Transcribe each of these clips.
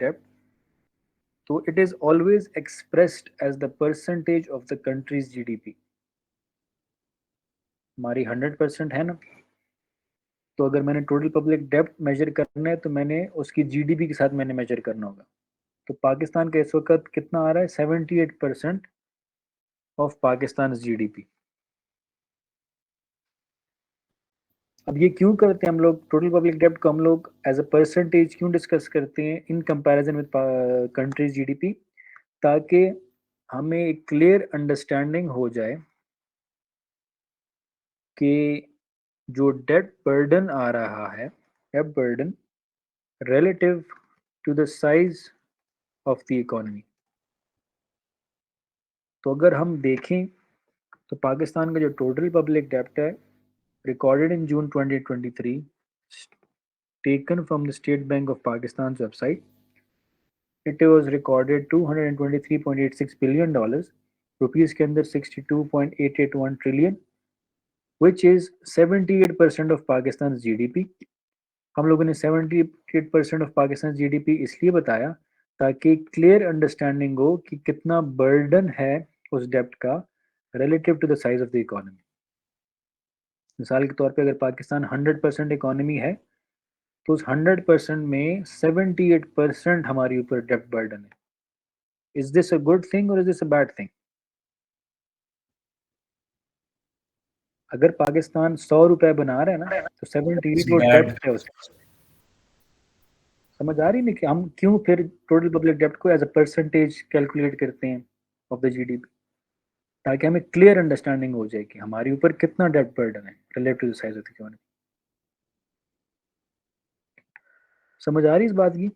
debt, तो it is always expressed as the percentage of the country's GDP. हमारी 100% है ना, तो अगर मैंने टोटल पब्लिक डेब्ट मेजर करना है तो मैंने उसकी जीडीपी के साथ मैंने मेजर करना होगा। तो पाकिस्तान का इस वक्त कितना आ रहा है, 78% ऑफ पाकिस्तान जीडीपी। अब ये क्यों करते हैं हम लोग, टोटल पब्लिक डेब्ट को हम लोग एज अ परसेंटेज क्यों डिस्कस करते हैं in comparison with countries GDP, ताकि हमें एक क्लियर अंडरस्टैंडिंग हो जाए कि जो डेट बर्डन आ रहा है, debt burden relative to the size of the economy. तो अगर हम देखें तो पाकिस्तान का जो टोटल पब्लिक डेब्ट है recorded in June 2023, taken from the State Bank of Pakistan's website, it was recorded $223.86 billion, rupees के अंदर 62.881 trillion, which is 78% of Pakistan GDP. हम लोगों ने 78% ऑफ पाकिस्तान जीडीपी इसलिए बताया ताकि क्लियर अंडरस्टैंडिंग हो कि कितना बर्डन है उस डेब्ट का relative to the size of the economy. मिसाल के तौर पे अगर पाकिस्तान 100% इकोनॉमी है तो उस 100% में 78% हमारे ऊपर डेब्ट बर्डन है। Is this a good thing और is this a bad thing? अगर पाकिस्तान 100 रुपए बना रहा है ना तो 78 वो बैड। डेब्ट है उसका। समझ आ रही नहीं कि हम क्यों फिर टोटल पब्लिक डेब्ट को एज अ परसेंटेज कैलकुलेट करते हैं ऑफ द जीडीपी, ताकि हमें क्लियर अंडरस्टैंडिंग हो जाए कि हमारे ऊपर कितना डेब्ट बर्डन है relative to the size of the economy. समझ आ रही इस बात की?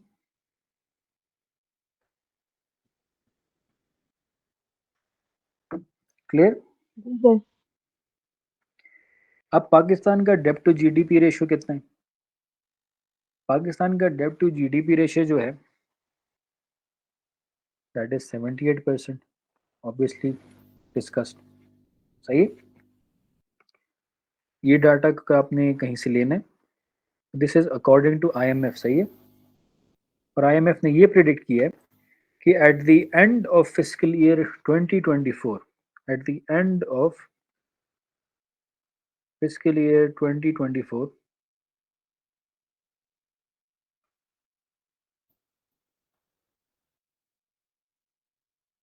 क्लियर? जी अब पाकिस्तान का डेब्ट टू जीडीपी रेशियो कितना है? पाकिस्तान का डेब्ट टू जीडीपी रेशियो जो है दैट इज 78%, ऑब्वियसली डिस्कस्ड। सही? ये डाटा का आपने कहीं से लेना है, this is according to IMF. सही है? और आईएमएफ ने ये प्रिडिक्ट किया है कि at the end of fiscal year 2024, at the end of fiscal year 2024,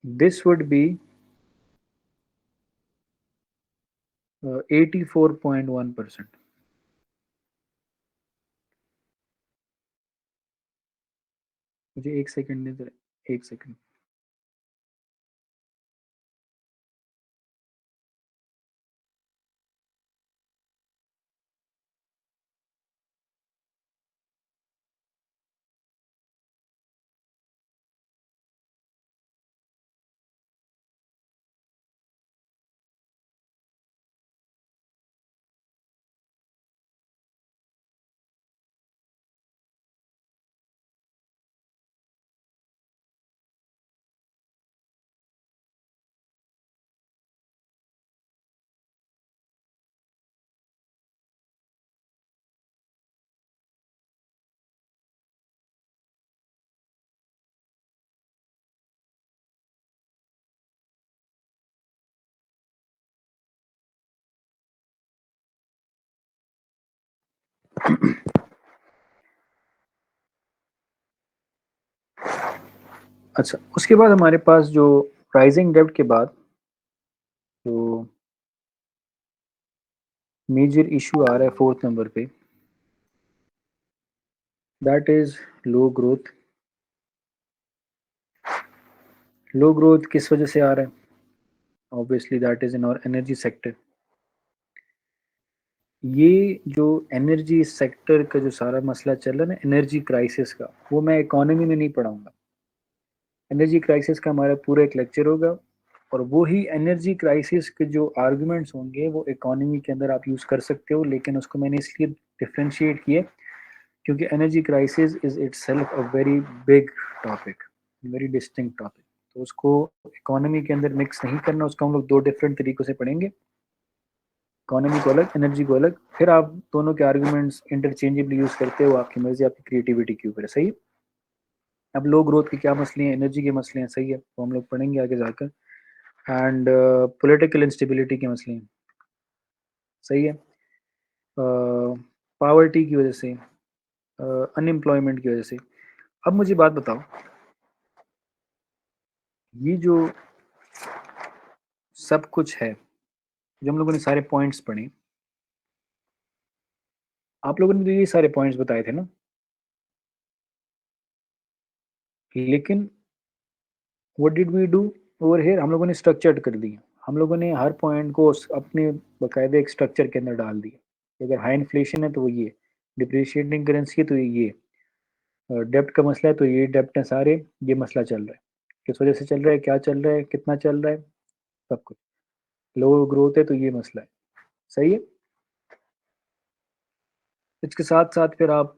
this would be 84.1%। मुझे एक सेकंड दे दे, एक सेकंड। अच्छा, उसके बाद हमारे पास जो राइजिंग डेब्ट के बाद जो मेजर इशू आ रहा है 4th नंबर पे, that is low growth. Low growth किस वजह से आ रहा है? ऑब्वियसली दैट इज इन और एनर्जी सेक्टर। ये जो एनर्जी सेक्टर का जो सारा मसला चल रहा है ना, एनर्जी क्राइसिस का, वो मैं इकोनॉमी में नहीं पढ़ाऊंगा। एनर्जी क्राइसिस का हमारा पूरा एक लेक्चर होगा, और वो ही एनर्जी क्राइसिस के जो आर्गुमेंट्स होंगे वो इकोनॉमी के अंदर आप यूज़ कर सकते हो, लेकिन उसको मैंने इसलिए डिफ्रेंशिएट किया क्योंकि energy crisis is itself a very big topic, very distinct topic. तो उसको इकोनॉमी के अंदर मिक्स नहीं करना, उसको हम लोग दो डिफरेंट तरीकों से पढ़ेंगे, इकोनॉमी को अलग, एनर्जी को अलग। फिर आप दोनों के आर्गुमेंट्स इंटरचेंजेबली यूज़ करते हो, आपकी मर्जी, आपकी क्रिएटिविटी के ऊपर है। सही? अब लो ग्रोथ के क्या मसले हैं, एनर्जी के मसले हैं, सही है, वो हम लोग पढ़ेंगे आगे जाकर। एंड पॉलिटिकल इंस्टेबिलिटी के मसले हैं, सही है, पावर्टी की वजह से, अनएम्प्लॉयमेंट की वजह से। अब मुझे बात बताओ, ये जो सब कुछ है, जो हम लोगों ने सारे पॉइंट्स पढ़े, आप लोगों ने तो ये सारे पॉइंट्स बताए थे ना, लेकिन what did we do over here, हम लोगों ने स्ट्रक्चर्ड कर दिया, हम लोगों ने हर पॉइंट को अपने बकायदे एक स्ट्रक्चर के अंदर डाल दिया। अगर हाई इन्फ्लेशन है तो वो ये, डिप्रिशिएटिंग करेंसी है तो ये, डेब्ट का मसला है तो ये डेब्ट है सारे, ये मसला चल रहा है, किस वजह से चल रहा है, क्या चल रहा है, कितना चल रहा है, सब कुछ। लो ग्रोथ है तो ये मसला है, सही है। इसके साथ साथ फिर आप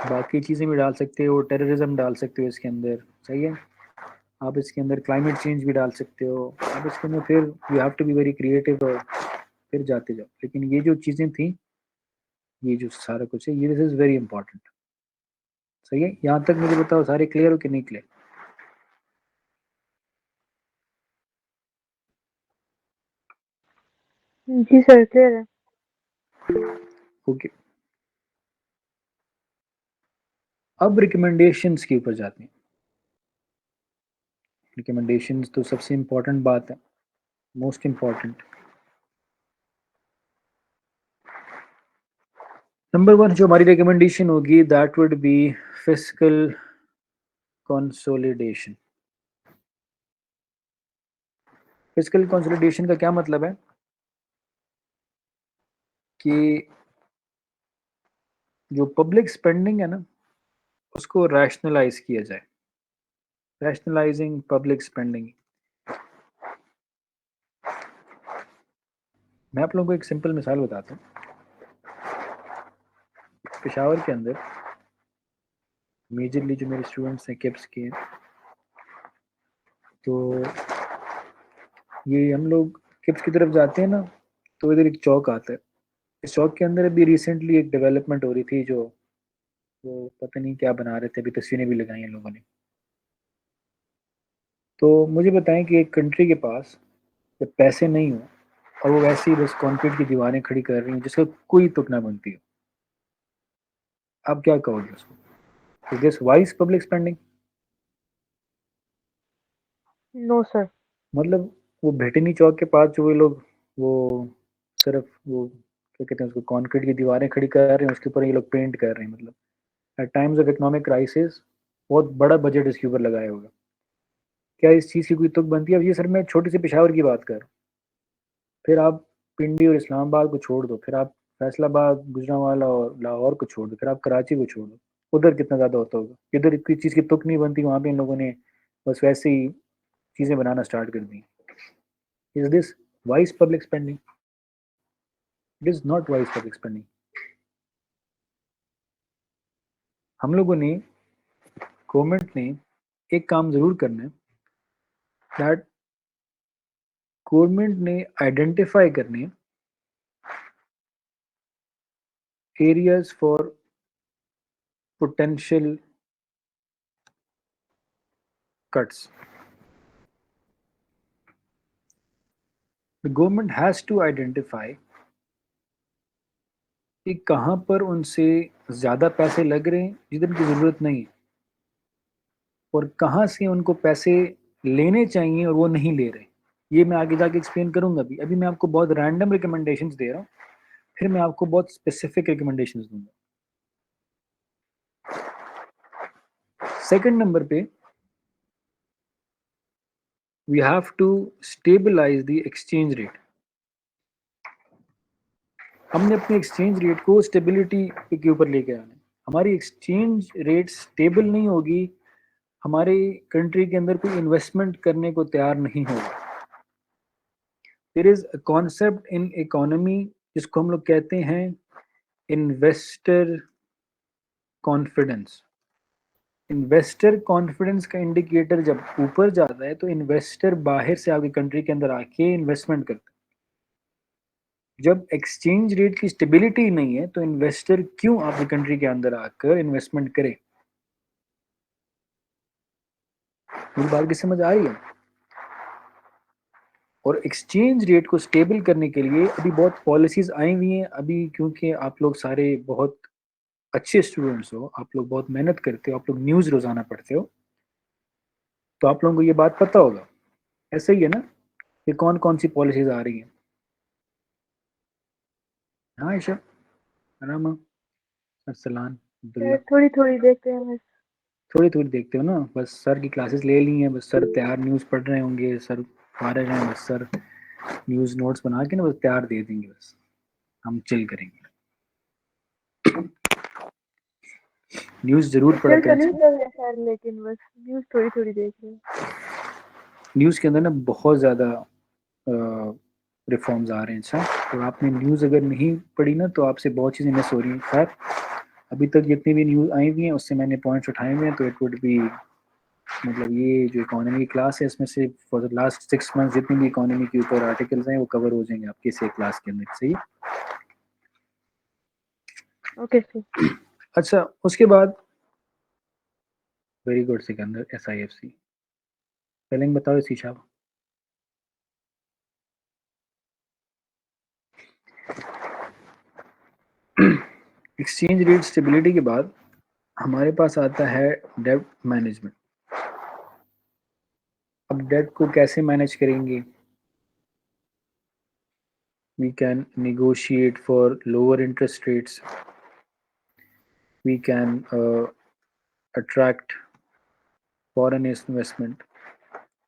बाकी चीज़ें भी डाल सकते हो, टेररिज्म डाल सकते हो इसके अंदर, सही है। आप इसके अंदर क्लाइमेट चेंज भी डाल सकते हो, आप इसके अंदर फिर you have to be very creative, और फिर जाते जाओ। लेकिन ये जो चीज़ें थी, ये जो सारा कुछ है, ये दिस इज़ वेरी इंपॉर्टेंट, सही है। यहाँ तक मुझे बताओ, सारे क्लियर हो कि नहीं क्लियर? जी सर, क्लियर है। ओके, अब रिकमेंडेशंस के ऊपर जाते हैं। रिकमेंडेशंस तो सबसे इम्पोर्टेंट बात है, मोस्ट इम्पॉर्टेंट। नंबर वन जो हमारी रिकमेंडेशन होगी, that would be fiscal consolidation. Fiscal consolidation का क्या मतलब है कि जो पब्लिक स्पेंडिंग है ना, उसको रैशनलाइज किया जाए, रैशनलाइजिंग पब्लिक स्पेंडिंग। मैं आप लोगों को एक सिंपल मिसाल बताता हूँ। पेशावर के अंदर मेजरली जो मेरे स्टूडेंट्स हैं किप्स के हैं, तो ये हम लोग किप्स की तरफ जाते हैं ना, तो इधर एक चौक आता है। इस चौक के अंदर अभी रिसेंटली एक डेवलपमेंट हो रही थी, जो वो पता नहीं क्या बना रहे थे, अभी तस्वीरें भी लगाई हैं लोगों ने। तो मुझे बताएं कि एक कंट्री के पास जब पैसे नहीं हो, और वो वैसे ही बस कंक्रीट की दीवारें खड़ी कर रही हैं जिसका कोई तुक ना बनती हो, आप क्या कहोगे उसको? Is this wise public spending? No sir. मतलब वो भेटनी चौक के पास जो वे लोग, वो सिर्फ वो क्या कहते हैं उसको, कंक्रीट की दीवारें खड़ी कर रहे हैं, उसके ऊपर ये लोग पेंट कर रहे हैं। मतलब at times of economic crisis बहुत बड़ा बजट इसके ऊपर लगाया होगा, क्या इस चीज़ की कोई तुक बनती है? अब ये सर मैं छोटी सी पेशावर की बात कर रहा हूँ, फिर आप पिंडी और इस्लामाबाद को छोड़ दो, फिर आप फैसलाबाद, गुजरांवाला और लाहौर को छोड़ दो, फिर आप कराची को छोड़ दो, उधर कितना ज़्यादा होता होगा? इधर इतनी चीज़ की तुक नहीं बनती, वहाँ पे इन लोगों ने बस वैसे ही चीज़ें बनाना स्टार्ट कर दी। Is this wise public spending? It is not wise public spending. हम लोगों ने, गवर्नमेंट ने एक काम ज़रूर करना है, दैट गवर्नमेंट ने आइडेंटिफाई करने areas for potential cuts. The government has to identify कि कहाँ पर उनसे ज़्यादा पैसे लग रहे हैं जिधर उनकी ज़रूरत नहीं है, और कहाँ से उनको पैसे लेने चाहिए और वो नहीं ले रहे। ये मैं आगे जाके एक्सप्लेन करूंगा। अभी अभी मैं आपको बहुत रैंडम रिकमेंडेशंस दे रहा हूँ, फिर मैं आपको बहुत स्पेसिफिक रिकमेंडेशंस दूंगा। सेकंड नंबर पे, we have to stabilise the exchange rate. हमने अपने एक्सचेंज रेट को स्टेबिलिटी के ऊपर लेके आना है। हमारी एक्सचेंज रेट स्टेबल नहीं होगी, हमारे कंट्री के अंदर कोई इन्वेस्टमेंट करने को तैयार नहीं होगा। There is a concept in economy जिसको हम लोग कहते हैं इन्वेस्टर कॉन्फिडेंस। इन्वेस्टर कॉन्फिडेंस का इंडिकेटर जब ऊपर जाता है तो इन्वेस्टर बाहर से आपकी कंट्री के अंदर आके इन्वेस्टमेंट करते हैं। जब एक्सचेंज रेट की स्टेबिलिटी नहीं है तो इन्वेस्टर क्यों आपकी कंट्री के अंदर आकर इन्वेस्टमेंट करे? मेरी बात की समझ आ रही है? और एक्सचेंज रेट को स्टेबल करने के लिए अभी बहुत पॉलिसीज आई हुई हैं अभी, क्योंकि आप लोग सारे बहुत अच्छे स्टूडेंट्स हो, आप लोग बहुत मेहनत करते हो, आप लोग न्यूज़ रोजाना पढ़ते हो, तो आप लोगों को ये बात पता होगा। ऐसा ही है ना कि कौन कौन सी पॉलिसीज आ रही हैं? हाँ ईशा, रामा, अरसलान, सर अब्दुल्ला। थोड़ी थोड़ी देखते हैं बस। थोड़ी थोड़ी देखते हो ना, बस सर की क्लासेस ले ली हैं, बस सर तैयार न्यूज़ पढ़ रहे होंगे, सर पढ़ा रहे हैं, बस सर न्यूज़ नोट्स बना के ना बस तैयार दे देंगे, बस हम चिल करेंगे। न्यूज़ जरूर पढ़ा चिल तो करें। नहीं कर रहे सर, लेकिन बस न्यूज़ थोड़ी थोड़ी देख रहे हैं। न्यूज़ के अंदर ना बहुत ज़्यादा रिफॉर्म्स आ रहे हैं। अच्छा, तो आपने न्यूज़ अगर नहीं पढ़ी ना तो आपसे बहुत चीज़ें मिस हो रही हैं। खैर, अभी तक जितनी भी न्यूज़ आई हुई हैं उससे मैंने पॉइंट्स उठाए हुए हैं, तो इट वुड बी, मतलब ये जो इकोनॉमी की क्लास है इसमें से फॉर द लास्ट 6 मंथ जितनी भी इकोनॉमी के ऊपर आर्टिकल्स हैं वो कवर हो जाएंगे आपके इस क्लास के अंदर। सही है? Okay sir. अच्छा, उसके बाद very good Sikandar, SIFC spelling बताओ इसी छाप। एक्सचेंज रेट स्टेबिलिटी के बाद हमारे पास आता है डेब्ट मैनेजमेंट। अब डेब्ट को कैसे मैनेज करेंगे? We can negotiate for lower interest rates, we can attract foreign investment.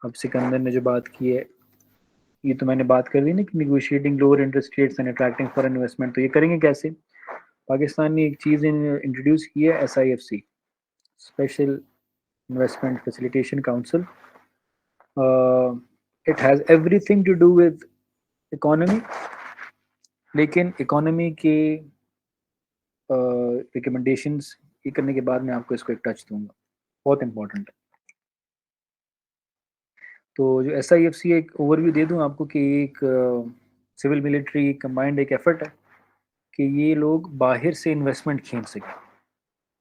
अब सिकंदर ने जो बात की है, ये तो मैंने बात कर दी ना कि negotiating lower interest rates and attracting foreign investment, तो ये करेंगे कैसे? पाकिस्तान ने एक चीज़ इंट्रोड्यूस की है, SIFC, special investment facilitation council. It has everything to do with economy, लेकिन इकोनॉमी के रिकमेंडेशंस ये करने के बाद मैं आपको इसको एक टच दूंगा, बहुत इंपॉर्टेंट है। तो जो SIFC, एक ओवरव्यू दे दूं आपको कि एक सिविल मिलिट्री कंबाइंड एक एफर्ट है कि ये लोग बाहर से इन्वेस्टमेंट खींच सकें।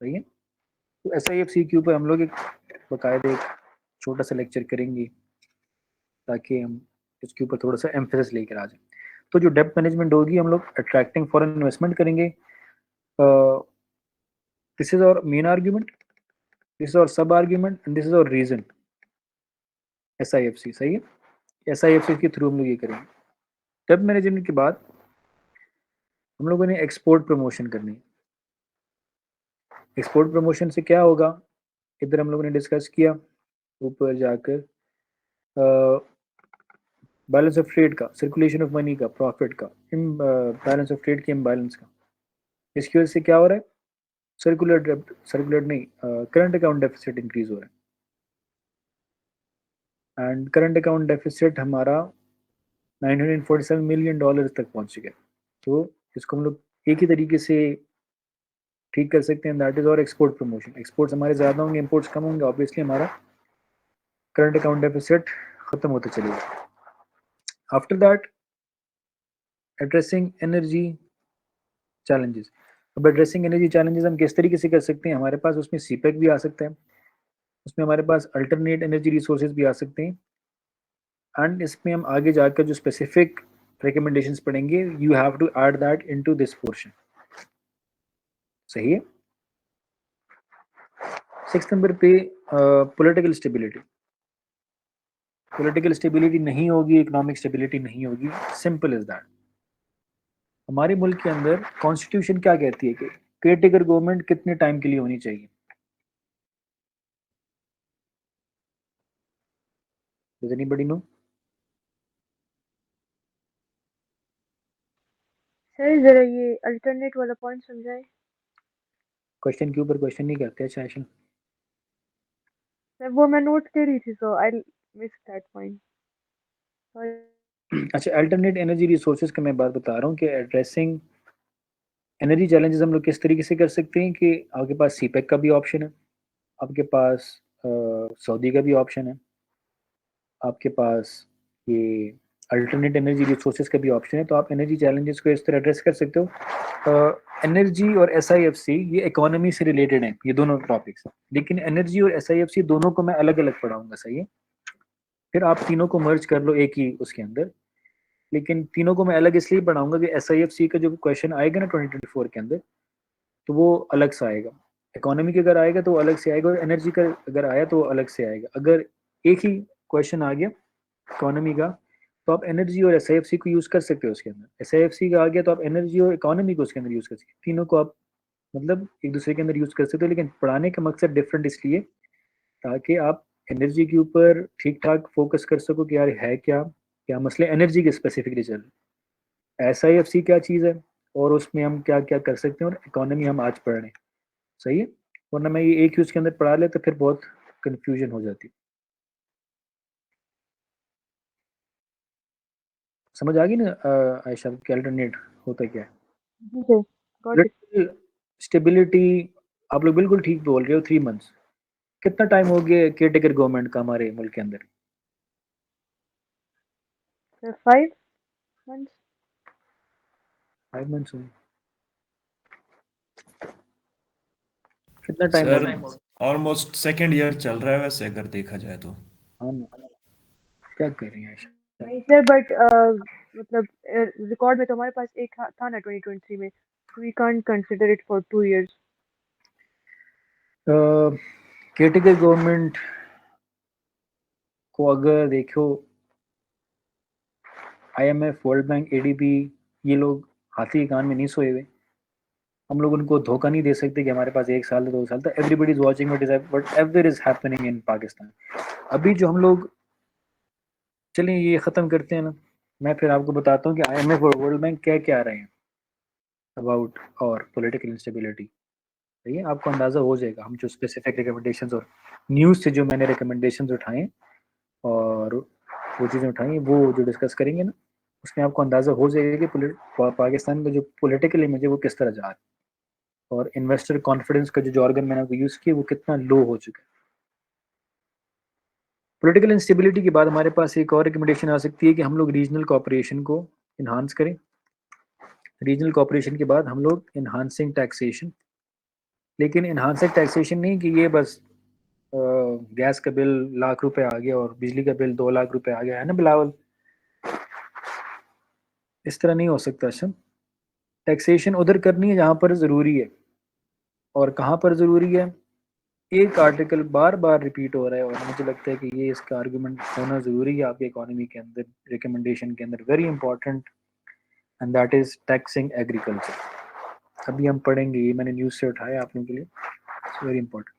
सही है? तो SIFC के ऊपर हम लोग एक बाकायदा एक छोटा सा लेक्चर करेंगे ताकि हम इसके ऊपर थोड़ा सा एम्फेसिस लेकर आ जाए। तो जो डेब्ट मैनेजमेंट होगी, हम लोग अट्रैक्टिंग फॉरेन इन्वेस्टमेंट करेंगे। दिस इज और मेन आर्ग्यूमेंट, दिस इज और सब आर्ग्यूमेंट एंड दिस इज और रीजन। SIFC सही है? SIFC के थ्रू हम लोग ये करेंगे। डेब्ट मैनेजमेंट के बाद हम लोगों ने एक्सपोर्ट प्रमोशन करनी है। एक्सपोर्ट प्रमोशन से क्या होगा, इधर हम लोगों ने डिस्कस किया ऊपर जाकर, बैलेंस ऑफ ट्रेड का, सर्कुलेशन ऑफ मनी का, प्रॉफिट का, बैलेंस ऑफ ट्रेड के इम्बैलेंस का। इसकी वजह से क्या हो रहा है? सर्कुलर डेब्ट, सर्कुलर नहीं, करंट अकाउंट डेफिसिट इंक्रीज हो रहा है, एंड करंट अकाउंट डेफिसिट हमारा $947 मिलियन तक पहुंच गया। तो इसको हम लोग एक ही तरीके से ठीक कर सकते हैं, दैट इज और एक्सपोर्ट प्रमोशन। एक्सपोर्ट्स हमारे ज़्यादा होंगे, इम्पोर्ट्स कम होंगे, ऑब्वियसली हमारा करंट अकाउंट डेफिसिट खत्म होते चलेगा। After that, addressing energy challenges. अब एड्रेसिंग एनर्जी चैलेंजेस हम किस तरीके से कर सकते हैं? हमारे पास उसमें CPEC भी आ सकता है, उसमें हमारे पास अल्टरनेट एनर्जी रिसोर्सेज भी आ सकते हैं, एंड इसमें हम आगे जाकर जो स्पेसिफिक रिकमेंडेशंस पढ़ेंगे, you have to add that into this portion. सही है? 6 नंबर पे पॉलिटिकल स्टेबिलिटी। पॉलिटिकल स्टेबिलिटी नहीं होगी, इकोनॉमिक स्टेबिलिटी नहीं होगी, सिंपल इज दैट। हमारे मुल्क के अंदर कॉन्स्टिट्यूशन क्या कहती है कि केयरटेकर गवर्नमेंट कितने टाइम के लिए होनी चाहिए? Does anybody no? सर जरा ये अल्टरनेट वाला पॉइंट समझाए। क्वेश्चन के ऊपर क्वेश्चन नहीं करते अच्छा ऐशन। सर वो मैं नोट कर रही थी, so I miss that point. Sorry. अच्छा, अल्टरनेट एनर्जी रिसोर्सेज का मैं बात बता रहा हूँ कि एड्रेसिंग एनर्जी चैलेंजेस हम लोग किस तरीके से कर सकते हैं कि आपके पास CPEC का भी ऑप्शन है, आपके पास सऊदी का भी ऑप्शन है, आपके पास ये अल्टरनेट एनर्जी रिसोर्सेज का भी ऑप्शन है, तो आप एनर्जी चैलेंजेस को इस तरह एड्रेस कर सकते हो। एनर्जी और SIFC ये इकोनॉमी से रिलेटेड हैं, ये दोनों टॉपिक्स, लेकिन एनर्जी और SIFC दोनों को मैं अलग अलग पढ़ाऊंगा, सही है। फिर आप तीनों को मर्ज कर लो एक ही उसके अंदर, लेकिन तीनों को मैं अलग इसलिए पढ़ाऊंगा कि SIFC का जो क्वेश्चन आएगा ना 2024 के अंदर, तो वो अलग से आएगा। इकोनॉमी का अगर आएगा तो वो अलग से आएगा, और एनर्जी का अगर आया तो वो अलग से आएगा। अगर एक ही क्वेश्चन आ गया इकोनॉमी का, तो आप एनर्जी और SIFC को यूज कर सकते हो उसके अंदर। SIFC का आ गया तो आप एनर्जी और इकोनॉमी को उसके अंदर यूज कर सकते हो। तीनों को आप मतलब एक दूसरे के अंदर यूज कर सकते हो, लेकिन पढ़ाने का मकसद डिफरेंट इसलिए ताकि आप एनर्जी के ऊपर ठीक ठाक फोकस कर सको कि यार है क्या क्या मसले एनर्जी के स्पेसिफिकली चल रहे, SIFC क्या चीज़ है और उसमें हम क्या क्या कर सकते हैं, और इकोनॉमी हम आज पढ़ रहे हैं, सही है। वरना मैं ये एक ही उसके अंदर पढ़ा ले तो फिर बहुत कंफ्यूजन हो जाती। समझ आ गई ना आयशा कि अल्टरनेट होता क्या है। Okay, got it. स्टेबिलिटी, आप लोग बिल्कुल ठीक बोल रहे हो, 3 मंथ्स। कितना टाइम हो गया केयरटेकर गवर्नमेंट का हमारे मुल्क के अंदर? 5 months. 5 मंथ्स हुए, कितना टाइम हो सर गया? ऑलमोस्ट सेकेंड ईयर चल रहा है वैसे अगर देखा जाए तो। हाँ ना, क्या कर रही हैं आयशा? नहीं सर, बट मतलब रिकॉर्ड में तो हमारे पास एक था ना 2023 में, we can't consider it for 2 years. Caretaker government को अगर देखो, IMF, वर्ल्ड बैंक, ADB, ये लोग हाथी के कान में नहीं सोए हुए। हम लोग उनको धोखा नहीं दे सकते कि हमारे पास 1 साल 2 साल था। Everybody is watching what ever is happening in Pakistan. अभी जो हम लोग, चलिए ये ख़त्म करते हैं ना, मैं फिर आपको बताता हूँ कि IMF और वर्ल्ड बैंक क्या क्या रहे हैं अबाउट और पॉलिटिकल इंस्टेबिलिटी। सही है, आपको अंदाज़ा हो जाएगा हम जो स्पेसिफिक रिकमेंडेशंस और न्यूज़ से जो मैंने रिकमेंडेशंस उठाए हैं और वो चीज़ें उठाई हैं, वो जो डिस्कस करेंगे ना, उसमें आपको अंदाज़ा हो जाएगा कि पाकिस्तान का जो पॉलिटिकल इमेज है वो किस तरह जा रहा है, और इन्वेस्टर कॉन्फिडेंस का जो जॉर्गन मैंने आपको यूज़ किया वो कितना लो हो चुका है। पॉलिटिकल इंस्टेबिलिटी के बाद हमारे पास एक और रिकमेंडेशन आ सकती है कि हम लोग रीजनल कोऑपरेशन को इन्हांस करें। रीजनल कोऑपरेशन के बाद हम लोग इन्हांसिंग टैक्सेशन, लेकिन इन्हांसिंग टैक्सेशन नहीं कि ये बस गैस का बिल ₹1,00,000 आ गया और बिजली का बिल ₹2,00,000 आ गया, है ना बिलावल? इस तरह नहीं हो सकता सर। टैक्सेशन उधर करनी है जहाँ पर ज़रूरी है, और कहाँ पर ज़रूरी है। एक आर्टिकल बार बार रिपीट हो रहा है और मुझे लगता है कि ये इसका आर्गुमेंट होना ज़रूरी है आपके इकोनॉमी के अंदर, रिकमेंडेशन के अंदर, very important, and that is taxing agriculture. अभी हम पढ़ेंगे, ये मैंने न्यूज़ से उठाया आप लोगों के लिए, इट्स वेरी इंपॉर्टेंट।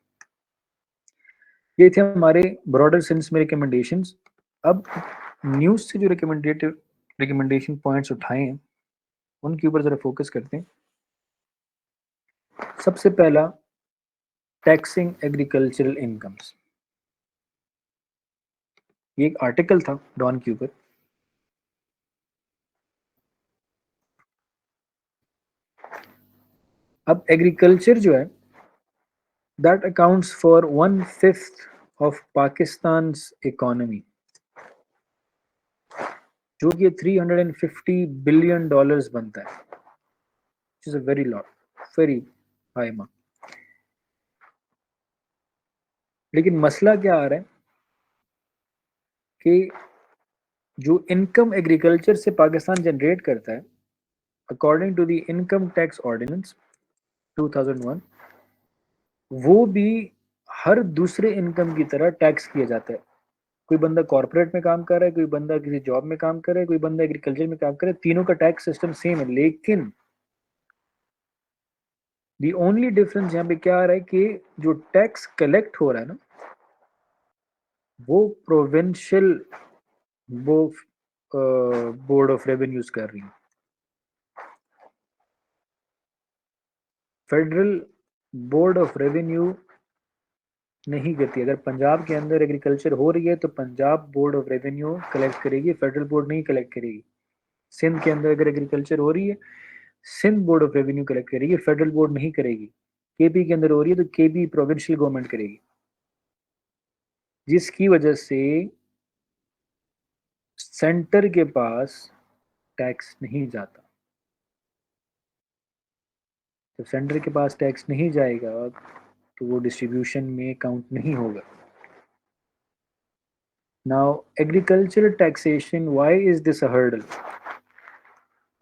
ये थे हमारे ब्रॉडर सेंस में रिकमेंडेशंस। अब न्यूज़ से जो रिकमेंडेशन पॉइंट्स उठाए हैं उनके ऊपर ज़रा फोकस करते हैं। सबसे पहला, टैक्सिंग एग्रीकल्चरल इनकम्स। ये एक आर्टिकल था डॉन के ऊपर। अब एग्रीकल्चर जो है, that accounts for 1/5 of Pakistan economy, जो कि $350 बिलियन बनता है, which is a very lot, very high amount। लेकिन मसला क्या आ रहा है कि जो इनकम एग्रीकल्चर से पाकिस्तान जनरेट करता है, according to the income tax ordinance 2001, वो भी हर दूसरे इनकम की तरह टैक्स किया जाता है। कोई बंदा कॉर्पोरेट में काम कर रहा है, कोई बंदा किसी जॉब में काम कर रहा है, कोई बंदा एग्रीकल्चर में काम कर रहा है, तीनों का टैक्स सिस्टम सेम है। लेकिन दी ओनली डिफरेंस यहाँ पे क्या आ रहा है कि जो टैक्स कलेक्ट हो रहा है ना, वो प्रोविंशियल वो बोर्ड ऑफ रेवेन्यूज कर रही है, फेडरल बोर्ड ऑफ रेवेन्यू नहीं करती। अगर पंजाब के अंदर एग्रीकल्चर हो रही है तो Punjab board of revenue collect करेगी, फेडरल बोर्ड नहीं कलेक्ट करेगी। सिंध के अंदर अगर एग्रीकल्चर हो रही है, Sindh board of revenue collect करेगी, फेडरल बोर्ड नहीं करेगी। केपी के अंदर हो रही है तो केपी प्रोविंशियल गवर्नमेंट करेगी, जिसकी वजह से सेंटर के पास टैक्स नहीं जाता। तो सेंटर के पास टैक्स नहीं जाएगा तो वो डिस्ट्रीब्यूशन में काउंट नहीं होगा। Now agriculture taxation, why is this a hurdle?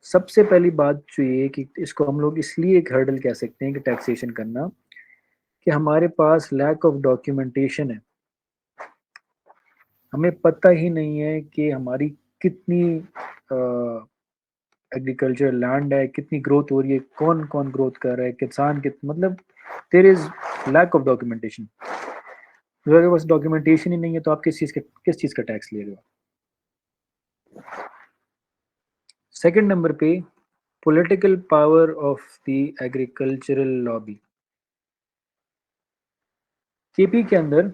सबसे पहली बात जो ये कि इसको हम लोग इसलिए एक हर्डल कह सकते हैं कि टैक्सेशन करना, कि हमारे पास लैक ऑफ डॉक्यूमेंटेशन है। हमें पता ही नहीं है कि हमारी कितनी एग्रीकल्चर लैंड है, कितनी ग्रोथ हो रही है, कौन कौन ग्रोथ कर रहा है, किसान कित मतलब there is lack of documentation. अगर बस डॉक्यूमेंटेशन ही नहीं है तो आप किस चीज़ का टैक्स ले रहे हो? सेकंड नंबर पे political power of the agricultural lobby. KP के अंदर,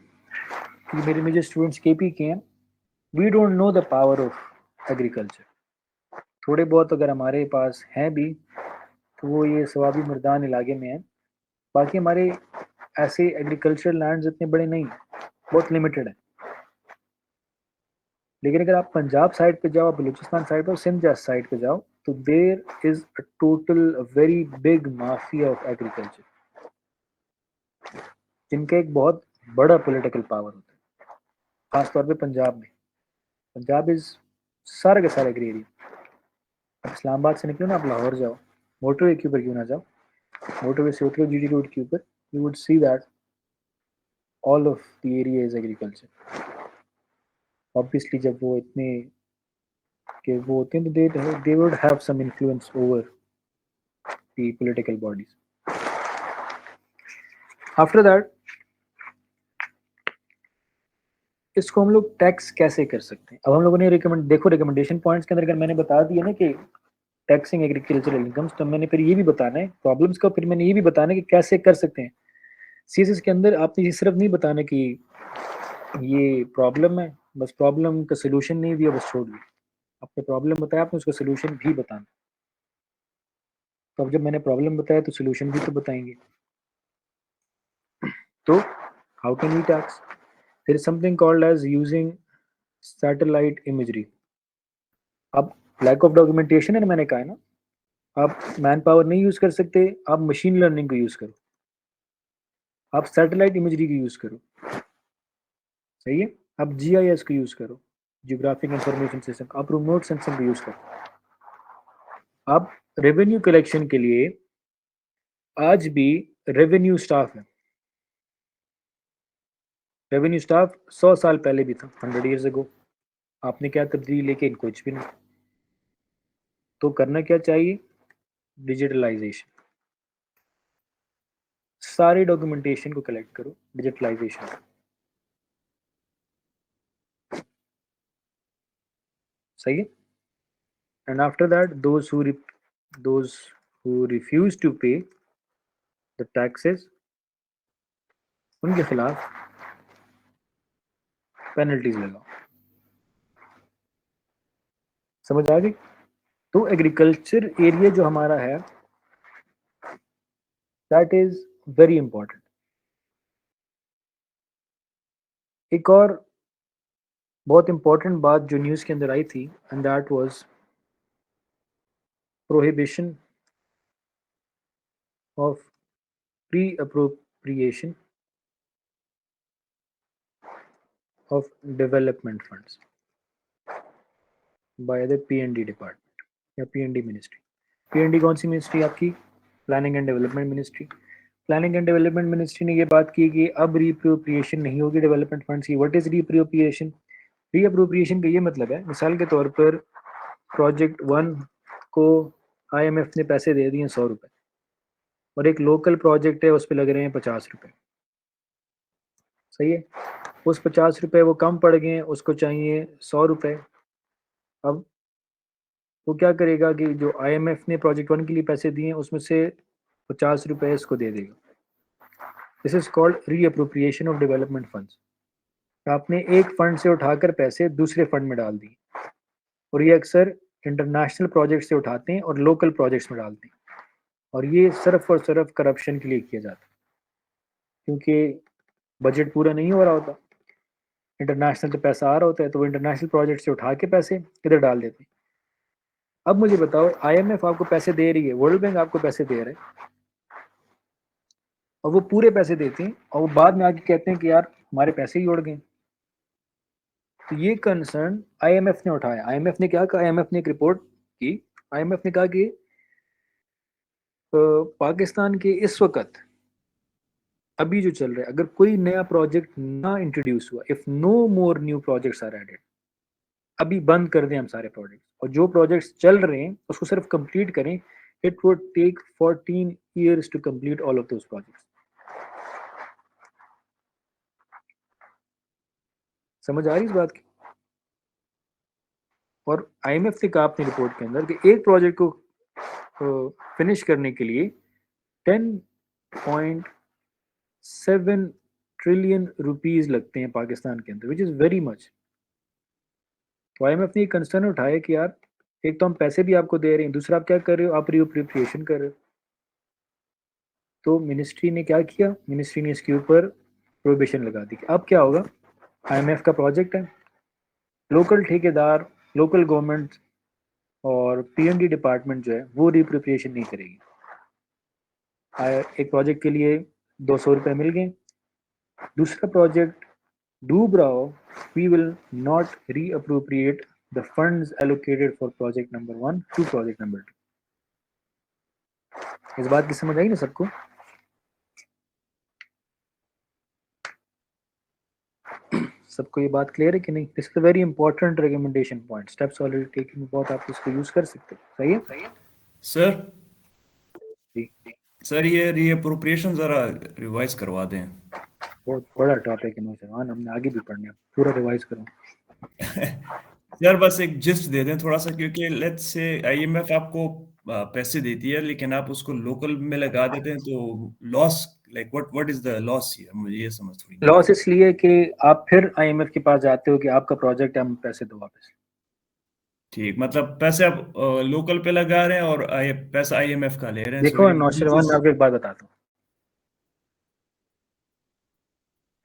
मेरे मेजर स्टूडेंट्स केपी के हैं, we don't know the power of agriculture. थोड़े बहुत अगर हमारे पास हैं भी तो वो ये सवाबी मर्दान इलाके में है। बाकी हमारे ऐसे एग्रीकल्चरल लैंड्स इतने बड़े नहीं, बहुत लिमिटेड है। लेकिन अगर आप पंजाब साइड पे जाओ, बलूचिस्तान साइड पे, सिंध साइड पे जाओ, तो there is a total very big mafia of agriculture, जिनका एक बहुत बड़ा पॉलिटिकल पावर होता है, खासतौर पे पंजाब में। पंजाब इज सारा का सारा एग्री एरिया। अब इस्लामाबाद से निकलो ना, आप लाहौर जाओ, मोटरवे के ऊपर क्यों ना जाओ, मोटरवे से उतरो जीटी रोड के ऊपर, you would see that all of the area is agriculture. Obviously जब वो इतने के वो होते हैं तो they would have some influence over the political bodies. After that इसको हम लोग टैक्स कैसे कर सकते हैं? अब हम लोगों ने रिकमेंडेशन पॉइंट्स के अंदर अगर मैंने बता दिया ना कि टैक्सिंग एग्रीकल्चरल इनकम्स, तो मैंने फिर ये भी बताना है प्रॉब्लम्स का, फिर मैंने ये भी बताना है कि कैसे कर सकते हैं। सीएसएस के अंदर आपने ये सिर्फ नहीं बताना कि ये प्रॉब्लम है, बस प्रॉब्लम का सोल्यूशन नहीं दिया, बस छोड़ दिया। आपने प्रॉब्लम बताया, आपने उसका सोल्यूशन भी बताना। तो अब जब मैंने प्रॉब्लम बताया तो सोल्यूशन भी तो बताएंगे। तो how can we tax? There is something called as using satellite imagery. अब लैक ऑफ डॉक्यूमेंटेशन है ना, मैंने कहा है ना, आप मैन पावर नहीं यूज कर सकते, आप मशीन लर्निंग को यूज करो, आप सैटेलाइट इमेजरी को यूज करो, सही है। आप जीआईएस को यूज करो, जियोग्राफिक इंफॉर्मेशन सिस्टम, आप रिमोट सेंसिंग को यूज करो। आप रेवेन्यू कलेक्शन के लिए आज भी रेवेन्यू स्टाफ है। रेवेन्यू स्टाफ 100 साल पहले भी था, 100 ईयर्स अगो। आपने क्या तब्दीली लेके इनको कुछ भी नहीं। तो करना क्या चाहिए? डिजिटलाइजेशन। सारे डॉक्यूमेंटेशन को कलेक्ट करो, डिजिटलाइजेशन। सही है। And after that those who refuse to pay the taxes, उनके खिलाफ पेनल्टीज लगाओ। समझ आ गई? तो एग्रीकल्चर एरिया जो हमारा है, दैट इज वेरी इंपॉर्टेंट। एक और बहुत इंपॉर्टेंट बात जो न्यूज़ के अंदर आई थी, and that was prohibition of pre appropriation of development funds by the PND department या पीएनडी मिनिस्ट्री। पीएनडी कौन सी मिनिस्ट्री आपकी? Planning and development ministry. Planning and development ministry ने ये बात की कि अब रीअप्रोप्रिएशन नहीं होगी डेवलपमेंट फंड्स की। What is reappropriation? रीअप्रोप्रिएशन का ये मतलब है, मिसाल के तौर पर प्रोजेक्ट 1 को आईएमएफ ने पैसे दे दिए 100 रुपए, और एक लोकल प्रोजेक्ट है उस पर लग रहे हैं 50 रुपए। सही है। उस 50 रुपए वो कम पड़ गए हैं, उसको चाहिए 100 रुपए। अब वो क्या करेगा कि जो आईएमएफ ने प्रोजेक्ट 1 के लिए पैसे दिए उसमें से 50 रुपए इसको दे देगा। This is called reappropriation of development funds. आपने एक फंड से उठाकर पैसे दूसरे फंड में डाल दिए, और ये अक्सर इंटरनेशनल प्रोजेक्ट से उठाते हैं और लोकल प्रोजेक्ट्स में डालते हैं, और ये सिर्फ और सिर्फ करप्शन के लिए किया जाता है, क्योंकि बजट पूरा नहीं हो रहा होता। इंटरनेशनल से पैसा आ रहा होता है तो वो इंटरनेशनल प्रोजेक्ट से उठा के पैसे इधर डाल देते हैं। अब मुझे बताओ, आईएमएफ आपको पैसे दे रही है, वर्ल्ड बैंक आपको पैसे दे रहा है, और वो पूरे पैसे देते हैं, और वो बाद में आके कहते हैं कि यार हमारे पैसे ही उड़ गए। तो ये कंसर्न आईएमएफ ने उठाया। आईएमएफ ने क्या कहा? आईएमएफ ने एक रिपोर्ट की। आईएमएफ ने कहा कि पाकिस्तान के इस वक्त अभी जो चल रहा है, अगर कोई नया प्रोजेक्ट ना इंट्रोड्यूस हुआ, if no more new projects are added, अभी बंद कर दें हम सारे प्रोजेक्ट्स, और जो प्रोजेक्ट्स चल रहे हैं उसको सिर्फ कंप्लीट करें, it would take 14 years to complete all of those projects. समझ आ रही इस बात की? और आईएमएफ ने कहा अपनी रिपोर्ट के अंदर कि एक प्रोजेक्ट को फिनिश करने के लिए 10.7 ट्रिलियन रुपीज लगते हैं पाकिस्तान के अंदर, विच इज़ वेरी मच। तो आईएमएफ ने कंसर्न उठाया कि यार एक तो हम पैसे भी आपको दे रहे हैं, दूसरा आप क्या कर रहे हो, आप रिप्रिएशन कर रहे हो। तो मिनिस्ट्री ने क्या किया? मिनिस्ट्री ने इसके ऊपर प्रोहिबिशन लगा दी कि अब क्या होगा, आईएमएफ का प्रोजेक्ट है, लोकल ठेकेदार, लोकल गवर्नमेंट और पीएनडी डिपार्टमेंट जो है वो रिप्रिएशन नहीं करेगी। एक प्रोजेक्ट के लिए 200 रुपये मिल गए, दूसरा प्रोजेक्ट डूब रहा हो, we will not reappropriate the funds allocated for project number 1 to project number 2। इस बात की समझ आई ना सबको? सबको ये बात क्लियर है कि नहीं? This is very important recommendation point, steps already taken, बहुत आप इसको यूज कर सकते हो। सही है सर जी? सर ये रीअप्रोप्रिएशन जरा रिवाइज करवा दें। बहुत बड़ा टॉपिक है नौजवान, हमने आगे भी पढ़ना है, पूरा रिवाइज करूँ। यार बस एक जिस्ट दे दें थोड़ा सा, क्योंकि लेट्स से आईएमएफ आपको पैसे देती है लेकिन आप उसको लोकल में लगा देते हैं, तो loss, like what is the loss here, मुझे ये समझ थोड़ी नहीं लॉस इसलिए कि आप फिर आईएमएफ के पास जाते हो कि आपका प्रोजेक्ट है, हम पैसे दो वापस। ठीक, मतलब पैसे आप लोकल पे लगा रहे हैं और पैसा आईएमएफ का ले रहे हैं, सो देखो नौशरवान, मैं आपको एक बात बताता हूँ।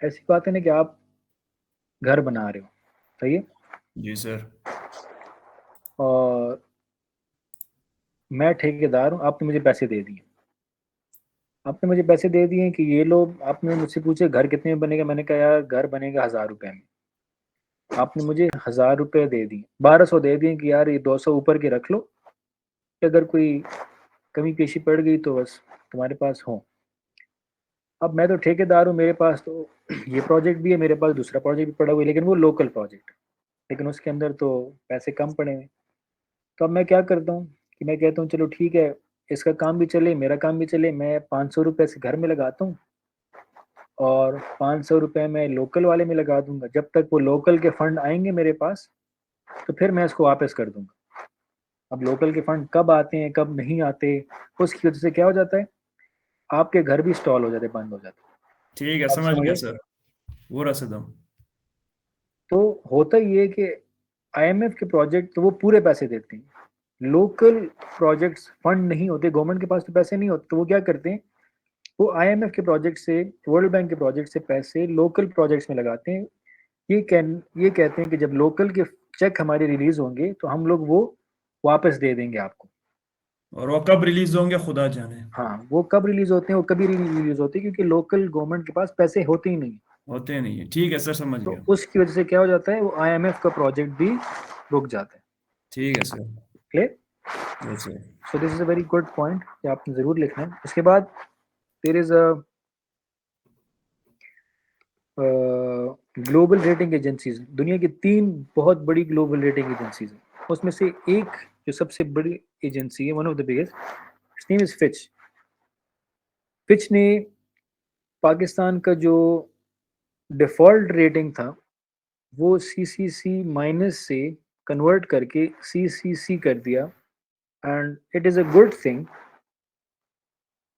ऐसी बात है ना कि आप घर बना रहे हो, सही है, जी सर। और मैं ठेकेदार हूँ, आपने मुझे पैसे दे दिए। आपने मुझे पैसे दे दिए कि ये लो, आपने मुझसे पूछे घर कितने में बनेगा, मैंने कहा यार घर बनेगा 1000 रुपये में। आपने मुझे 1000 रुपये दे दिए, 1200 दे दिए कि यार ये 200 ऊपर के रख लो, कि अगर कोई कमी पेशी पड़ गई तो बस तुम्हारे पास हो। अब मैं तो ठेकेदार हूँ, मेरे पास तो ये प्रोजेक्ट भी है, मेरे पास दूसरा प्रोजेक्ट भी पड़ा हुआ है, लेकिन वो लोकल प्रोजेक्ट, लेकिन उसके अंदर तो पैसे कम पड़े हुए। तो अब मैं क्या करता हूँ कि मैं कहता हूँ चलो ठीक है, इसका काम भी चले, मेरा काम भी चले, मैं 500 रुपये से घर में लगाता हूँ और 500 रुपये मैं लोकल वाले में लगा दूंगा। जब तक वो लोकल के फंड आएंगे मेरे पास, तो फिर मैं इसको वापस कर दूंगा। अब लोकल के फंड कब आते हैं कब नहीं आते, उसकी वजह से क्या हो जाता है, आपके घर भी स्टॉल हो जाते, बंद हो जाते। ठीक है, आप समझ समझ गया गए? सर, पूरा सदम। तो होता ये है कि आईएमएफ के प्रोजेक्ट तो वो पूरे पैसे देते हैं, लोकल प्रोजेक्ट्स फंड नहीं होते, गवर्नमेंट के पास तो पैसे नहीं होते, तो वो क्या करते हैं, वो आईएमएफ के प्रोजेक्ट से, वर्ल्ड बैंक के प्रोजेक्ट से पैसे लोकल प्रोजेक्ट्स में लगाते हैं। ये कहते हैं कि जब लोकल के चेक हमारे रिलीज होंगे तो हम लोग वो वापस दे देंगे आपको। और वो कब रिलीज होंगे खुदा जाने। हाँ, वो कब रिलीज होते हैं, वो कभी रिलीज होते हैं, क्योंकि लोकल गवर्नमेंट के पास पैसे होते ही नहीं। होते नहीं है, ठीक है सर, समझ तो गया। उसकी वजह से क्या हो जाता है, वो आईएमएफ का प्रोजेक्ट भी रुक जाता है। ठीक है sir. Clear? Yes sir. So this is a very good point कि आपने जरूर लिखना है। उसके बाद there is a global rating agencies, दुनिया की 3 बहुत बड़ी ग्लोबल रेटिंग एजेंसीज हैं, उसमें से एक जो सबसे बड़ी एजेंसी है, one of the biggest, it's name is Fitch. Fitch ने पाकिस्तान का जो डिफॉल्ट रेटिंग था वो सीसीसी माइनस से कन्वर्ट करके सीसीसी कर दिया, and it is a good thing.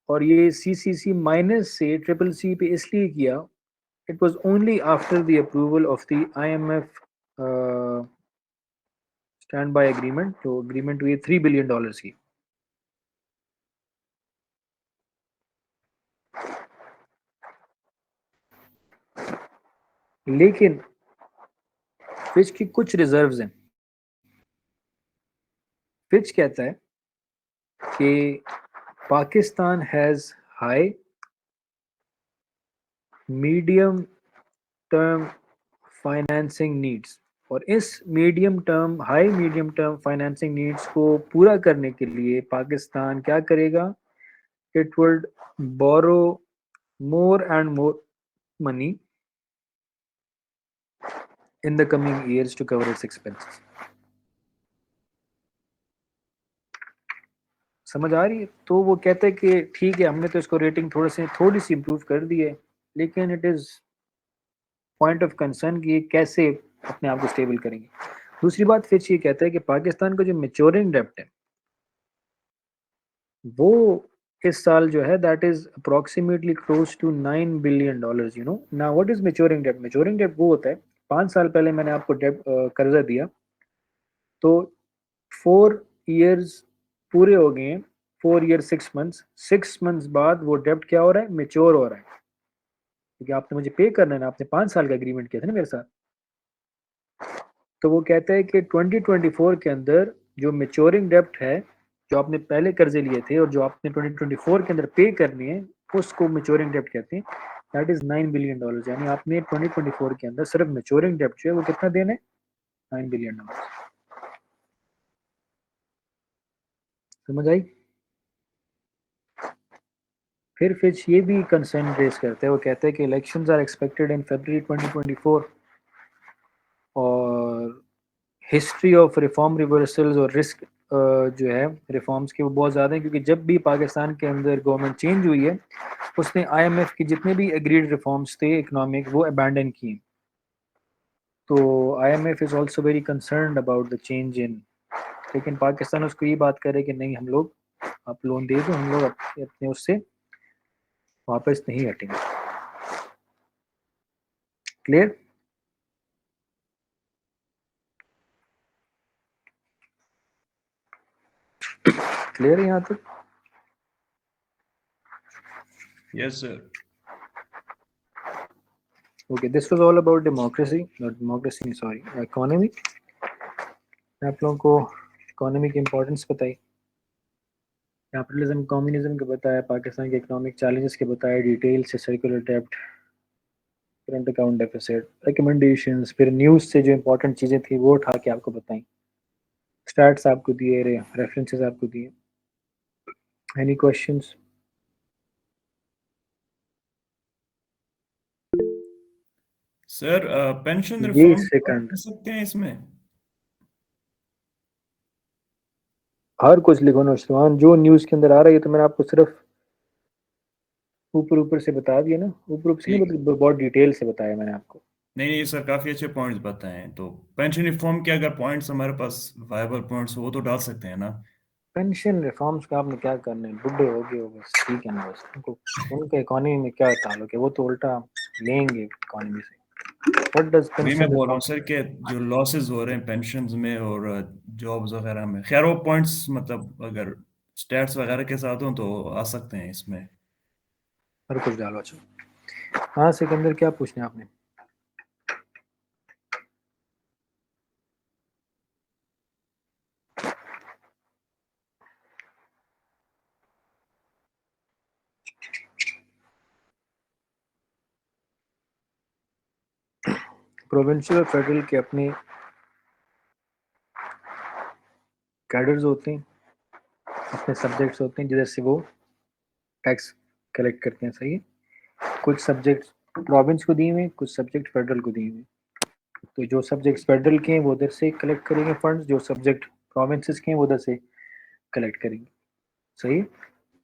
और ये सीसीसी माइनस से ट्रिपल सी पे इसलिए किया, it was only after the approval of the IMF standby agreement, जो agreement हुई $3 billion की। लेकिन फिच की कुछ रिजर्व्स हैं। फिच कहता है कि Pakistan has high medium term financing needs, और इस high medium term financing needs को पूरा करने के लिए पाकिस्तान क्या करेगा? It would borrow more and more money in the coming years to cover its expenses. समझ आ रही है? तो वो कहते हैं कि ठीक है, हमने तो इसको रेटिंग थोड़ी सी इंप्रूव कर दी है, लेकिन it is point of concern कि ये कैसे अपने आप को स्टेबल करेंगे। दूसरी बात फिच ये कहता है कि पाकिस्तान का जो मेच्योरिंग डेप्ट है वो इस साल जो है that is approximately close to $9 billion। You know now what is maturing डेप्ट? मेच्योरिंग डेप्ट वो होता है, 5 साल पहले मैंने आपको कर्जा दिया, तो 4 years पूरे हो गए हैं, 4 year 6 months, 6 months बाद वो डेप्ट क्या हो रहा है? मेच्योर हो रहा है, क्योंकि आपने मुझे पे करना है ना, आपने 5 साल का एग्रीमेंट किया था ना मेरे साथ। तो वो कहता है कि 2024 के अंदर जो मेच्योरिंग डेप्ट है, जो आपने पहले कर्जे लिए थे और जो आपने 2024 के अंदर पे करनी है, उसको मेच्योरिंग डेप्ट कहते हैं। That is $9 billion। यानी आपने 2024 के अंदर सिर्फ मेच्योरिंग डेप्ट जो है वो कितना देना है? $9 billion। समझ आई? फिर फिच ये भी कंसर्न रेज करते हैं, वो कहते हैं कि इलेक्शंस आर एक्सपेक्टेड इन फरवरी 2024 और हिस्ट्री ऑफ रिफॉर्म रिवर्सल्स और रिस्क जो है रिफॉर्म्स के वो बहुत ज़्यादा हैं, क्योंकि जब भी पाकिस्तान के अंदर गवर्नमेंट चेंज हुई है उसने आईएमएफ की जितने भी एग्रीड रिफॉर्म्स थे इकोनॉमिक वो अबैंडन किए। तो IMF is also very concerned about the change in, लेकिन पाकिस्तान उसको ये बात करे कि नहीं, हम लोग आप लोन दे दो, हम लोग अपने उससे वापस नहीं हटेंगे। क्लियर? क्लियर है यहाँ तक? Yes, sir. Okay, this was all about democracy, not democracy, sorry, economy। मैं आप लोगों को इकोनॉमी की इम्पोर्टेंस बताई, कैपिटलिज्म कम्युनिज्म के बताया, पाकिस्तान के इकोनॉमिक चैलेंजेस के बताया डिटेल से, सर्कुलर डेब्ट, करंट अकाउंट डेफिसिट, रिकमेंडेशंस, फिर न्यूज़ से जो इम्पोर्टेंट चीज़ें थी वो उठा के आपको बताई, स्टैट्स आपको दिए, रेफरेंसेस आपको दिए। Any questions? सर पेंशन ये रिफॉर्म सेकंड कर सकते हैं इसमें? हर कुछ लिखो ना उस्मान, जो न्यूज़ के अंदर आ रहा है, तो मैंने आपको सिर्फ ऊपर ऊपर से बता दिया ना, ऊपर ऊपर से नहीं, ठीक। बल्कि बहुत डिटेल से बताया मैंने आपको। नहीं नहीं सर, काफी अच्छे पॉइंट्स बताए हैं। तो पेंशन रिफॉर्म के अगर पॉइंट्स हमारे पास वायबल पॉइंट्स हो वो तो डाल सकते हैं ना? पेंशन रिफॉर्म्स का आपने क्या करना है? बुढ़े हो गए हो बस, ठीक है ना, बस उनको, उनका इकोनॉमी में क्या ताल्लुक है? वो तो उल्टा लेंगे इकोनॉमी से। व्हाट डज वही मैं पेंशन बोल रहा हूँ रिफॉर्म? सर कि जो लॉसेस हो रहे हैं पेंशन्स में और जॉब्स वगैरह में, खैर वो पॉइंट्स मतलब अगर स्टैट्स वगैरह के साथ हो तो आ सकते हैं इसमें। हर कुछ डालो। अच्छा हाँ सिकंदर, क्या पूछना है आपने? प्रोविंशियल और फेडरल के अपने कैडर्स होते हैं, अपने सब्जेक्ट्स होते हैं जिधर से वो टैक्स कलेक्ट करते हैं, सही है? कुछ सब्जेक्ट प्रोविंस को दिए हुए हैं, कुछ सब्जेक्ट फेडरल को दिए हुए हैं। तो जो सब्जेक्ट्स फेडरल के हैं वो उधर से कलेक्ट करेंगे फंड्स, जो सब्जेक्ट प्रोविंसेस के हैं वो उधर से कलेक्ट करेंगे, सही है?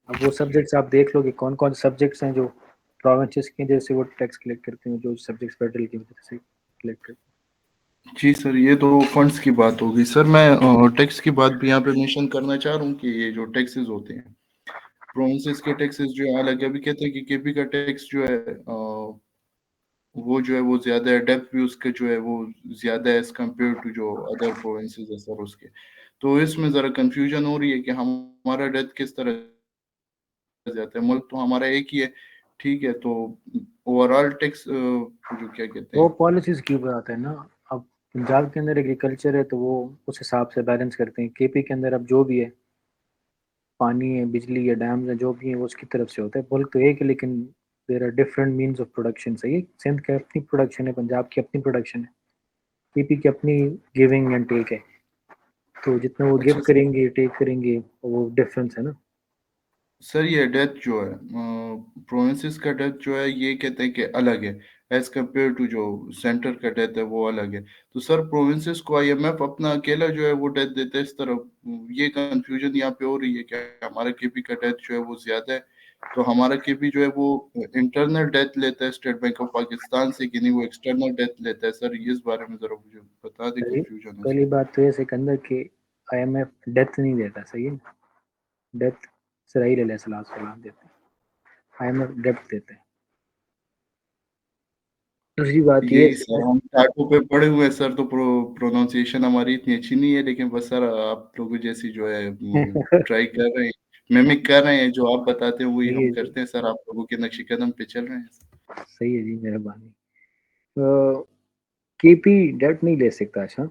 अब वो सब्जेक्ट्स आप देख लो कि कौन कौन से सब्जेक्ट्स हैं जो प्रोविंसेस के जैसे वो टैक्स कलेक्ट करते हैं, जो सब्जेक्ट्स फेडरल की वजह से कलेक्ट करते जी सर, ये तो फंड्स की बात होगी। सर मैं टैक्स की बात भी यहाँ पे मेंशन करना चाह रहा हूँ कि ये जो टैक्सेस होते हैं, प्रोविंसेस के टैक्सेस जो है अलग है। अभी कहते हैं कि केपी का टैक्स जो है वो जो है वो ज्यादा है, डेप्थ भी उसके जो है वो ज्यादा है एज कम्पेयर टू जो अदर प्रोविंसेस है सर उसके। तो इसमें जरा कंफ्यूजन हो रही है कि हमारा डेथ किस तरह जाता है। मुल्क तो हमारा एक ही है, ठीक है, तो ओवरऑल टैक्स जो क्या कहते हैं। वो हैं। पॉलिसीज के ऊपर आता है ना। अब पंजाब के अंदर एग्रीकल्चर है तो वो उस हिसाब से बैलेंस करते हैं। केपी के अंदर अब जो भी है, पानी है, बिजली है, डैम्स है, जो भी है वो उसकी तरफ से होता है। मुल्क तो एक है लेकिन there are different means of production. सही है, सिंध की अपनी प्रोडक्शन है, पंजाब की अपनी प्रोडक्शन है, केपी की अपनी गिविंग एंड टेक है। तो जितना वो अच्छा गिव करेंगे टेक करेंगे वो डिफरेंस है ना। सर, ये डेथ जो है प्रोविंसेस का डेथ जो है ये कहते हैं कि अलग है एज कम्पेयर टू जो सेंटर का डेथ है वो अलग है। तो सर प्रोविंसेस को आईएमएफ अपना अकेला जो है वो डेथ देते हैं इस तरफ, ये कंफ्यूजन यहाँ पे हो रही है कि हमारा केपी का डेथ जो है वो ज्यादा है, तो हमारा केपी जो है वो इंटरनल डेथ लेता है स्टेट बैंक ऑफ पाकिस्तान से कि नहीं वो एक्सटर्नल डेथ लेता है। सर इस बारे में जरा मुझे बता दें, पहली कंफ्यूजन है पहली बात तो ये सिकंदर के IMF डेथ नहीं देता। सही है, डेथ इसराइल अलैहिस्सलाम देते हैं, IMF डेथ देते हैं। दूसरी बात ये यही सर, हम टाटू पे पड़े हुए हैं सर, तो प्रोनाउंसिएशन हमारी इतनी अच्छी नहीं है, लेकिन बस सर आप लोगों जैसी जो है ट्राई कर रहे हैं, मिमिक कर रहे हैं, जो आप बताते हैं वही सही हम है जी, करते हैं सर, आप लोगों के नक्शे कदम पे चल रहे हैं। सही है जी, मेहरबानी। केपी डेट नहीं ले सकता। अच्छा,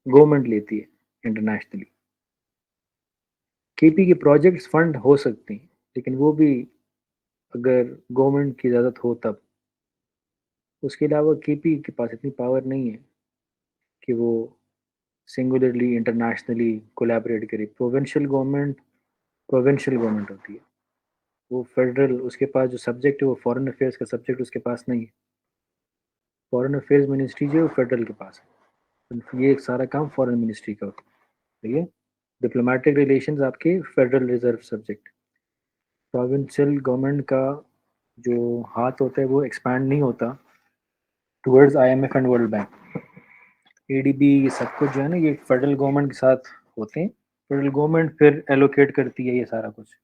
गवर्नमेंट लेती है इंटरनेशनली। केपी के प्रोजेक्ट्स फंड हो सकते हैं लेकिन वो भी अगर गवर्नमेंट की इजाज़त हो तब। उसके अलावा केपी के पास इतनी पावर नहीं है कि वो सिंगुलरली इंटरनेशनली कोलैबोरेट करे। प्रोविंशियल गवर्नमेंट होती है, वो फेडरल, उसके पास जो सब्जेक्ट है वो फॉरेन अफेयर्स का सब्जेक्ट उसके पास नहीं है। फॉरेन अफेयर्स मिनिस्ट्री जो है वो फेडरल के पास है, तो ये एक सारा काम फॉरेन मिनिस्ट्री का होता है। ठीक है, डिप्लोमेटिक रिलेशंस आपके federal reserve subject. Provincial government का जो हाथ होता है वो एक्सपैंड नहीं होता towards IMF and world bank. ADB ये सब कुछ जो है ना ये फेडरल गवर्नमेंट के साथ होते हैं। फेडरल गवर्नमेंट फिर एलोकेट करती है ये सारा कुछ,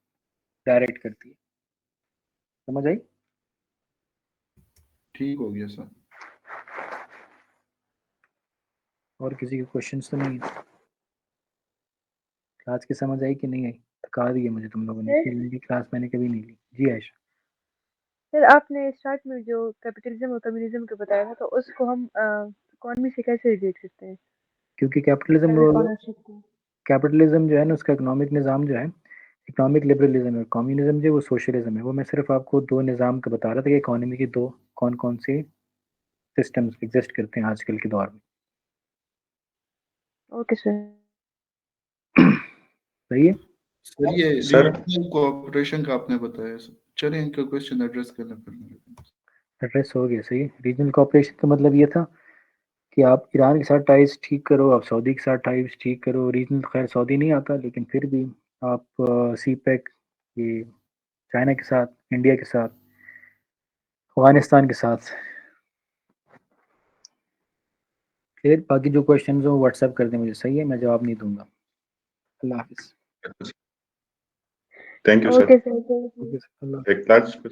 डायरेक्ट करती है। समझ आई? ठीक हो गया सर। और किसी के क्वेश्चंस तो नहीं है? क्लास की समझ आई कि नहीं आई? थका दी है मुझे तुम लोगों ने, सर इतनी लंबी क्लास मैंने कभी नहीं ली। जी आयशा। सर आपने स्टार्ट में जो कैपिटलिज्म और कम्युनिज्म का बताया था, तो उसको हम इकोनॉमी से कैसे देख सकते हैं? क्योंकि प्राइवेट ऑनरशिप को। कैपिटलिज्म जो है ना उसका इकोनॉमिक निज़ाम जो है, इकोनॉमिक लिबरलिज्म है। कम्युनिज्म जो है वो सोशलिज्म है। वो मैं सिर्फ आपको दो निज़ाम का बता रहा था कि इकोनॉमी की दो कौन कौन से सिस्टम्स एग्जिस्ट करते हैं आजकल के दौर में। Okay sir. सही है। सर ये सर रीजनल कोऑपरेशन का आपने बताया सर, चलिए इनका क्वेश्चन एड्रेस करना फिर। एड्रेस हो गया। सही। रीजनल कॉपरेशन का मतलब ये था कि आप ईरान के साथ टाइज ठीक करो, आप सऊदी के साथ टाइज ठीक करो। रीजनल खैर सऊदी नहीं आता लेकिन फिर भी आप CPEC, ये चाइना के साथ, इंडिया के साथ, अफगानिस्तान के साथ। फिर बाकी जो क्वेश्चन हो व्हाट्सएप कर दें मुझे। सही है, मैं जवाब नहीं दूंगा। अल्लाह हाफिज़। Thank you sir. Okay sir, thank you. Okay sir, अल्लाह। एक लास्ट